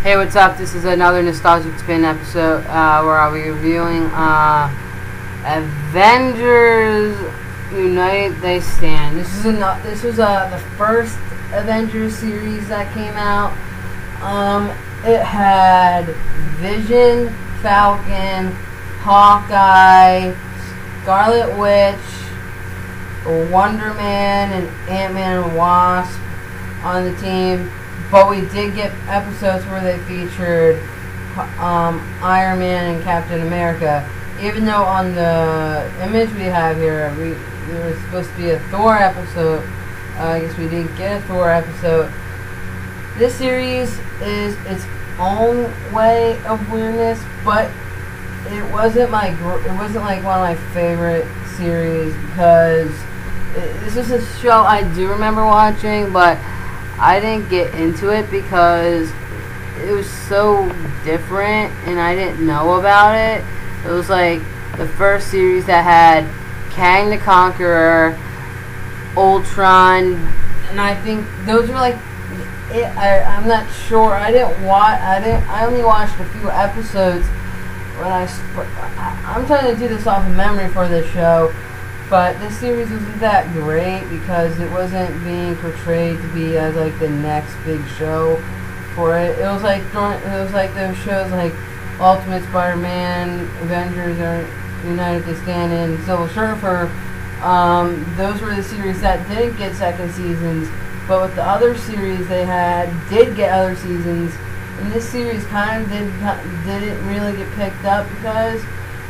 Hey, what's up? This is another Nostalgic Spin episode where I'll be reviewing Avengers United They Stand. This was the first Avengers series that came out. It had Vision, Falcon, Hawkeye, Scarlet Witch, Wonder Man, and Ant-Man and Wasp on the team. But we did get episodes where they featured Iron Man and Captain America. Even though on the image we have here, there was supposed to be a Thor episode. I guess we didn't get a Thor episode. This series is its own way of weirdness, but it wasn't like one of my favorite series because this was a show I do remember watching, but I didn't get into it because it was so different and I didn't know about it. It was like the first series that had Kang the Conqueror, Ultron, and I think those were like it. I'm not sure. I only watched a few episodes when I'm trying to do this off of memory for this show. But this series wasn't that great because it wasn't being portrayed to be as like the next big show for it. It was like those shows like Ultimate Spider-Man, Avengers, or United They Stand, and Silver Surfer. Those were the series that didn't get second seasons. But with the other series they did get other seasons. And this series kind of didn't really get picked up because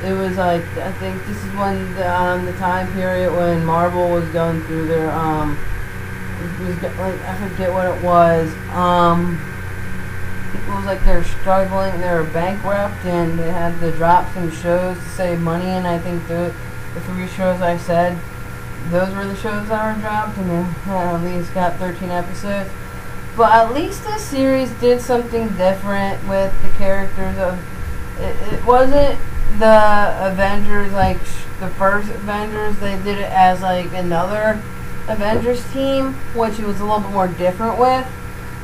it was like, I think this is when the time period when Marvel was going through their I forget what it was. It was like they're struggling, they were bankrupt, and they had to drop some shows to save money. And I think the three shows I said, those were the shows that were dropped, and they at least got 13 episodes. But at least this series did something different with the characters. It wasn't the Avengers, like the first Avengers. They did it as like another Avengers team, which it was a little bit more different with.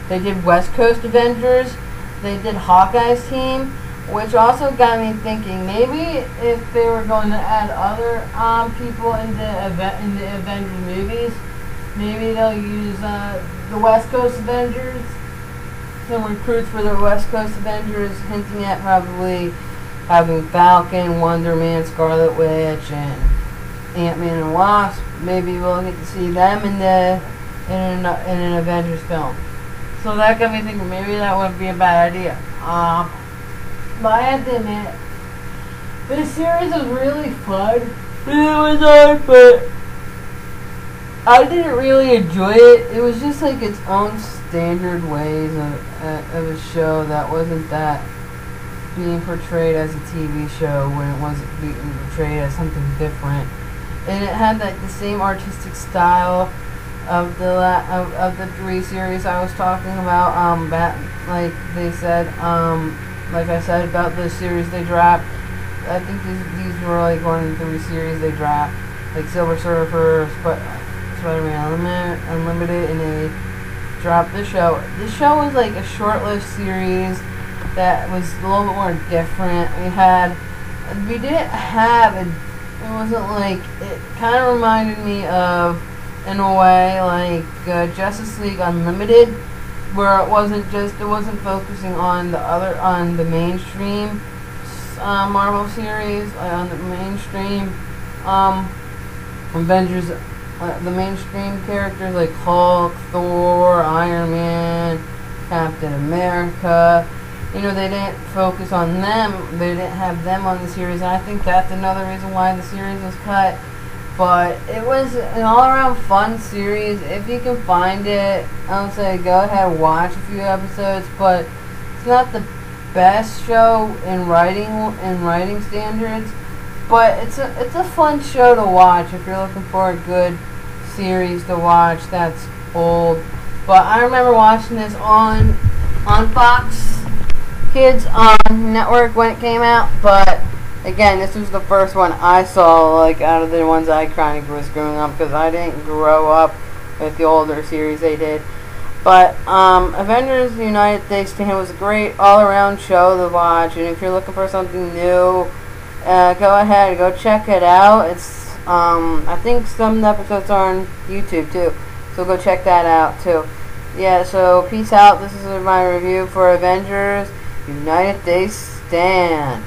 They did West Coast Avengers. They did Hawkeye's team, which also got me thinking maybe if they were going to add other people in the Avengers movies, maybe they'll use the West Coast Avengers, some recruits for the West Coast Avengers, hinting at probably having Falcon, Wonder Man, Scarlet Witch, and Ant-Man and Wasp. Maybe we'll get to see them in an Avengers film. So that got me thinking maybe that wouldn't be a bad idea. But I have to admit, this series was really fun. It was hard, but I didn't really enjoy it. It was just like its own standard ways of a show that wasn't that being portrayed as a TV show when it wasn't being portrayed as something different. And it had like the same artistic style of the three series I was talking about. Like I said about the series they dropped. I think these were like one of the three series they dropped, like Silver Surfer, Spider-Man Unlimited, and they dropped the show. The show was like a short-lived series that was a little bit more different. We didn't have it wasn't like, it kind of reminded me of, in a way, like Justice League Unlimited, where it wasn't focusing on the mainstream Marvel series, on the mainstream Avengers, the mainstream characters like Hulk, Thor, Iron Man, Captain America. You know, they didn't focus on them. They didn't have them on the series. And I think that's another reason why the series was cut. But it was an all-around fun series. If you can find it, I would say go ahead and watch a few episodes. But it's not the best show in writing standards. But it's a fun show to watch if you're looking for a good series to watch that's old. But I remember watching this on Fox Kids on network when it came out, but again, this was the first one I saw, like, out of the ones I kind of was growing up, because I didn't grow up with the older series they did. But Avengers United They Stand was a great all-around show to watch, and if you're looking for something new, go ahead, go check it out. It's I think some episodes are on YouTube too, so go check that out too. Yeah, so peace out. This is my review for Avengers United They Stand.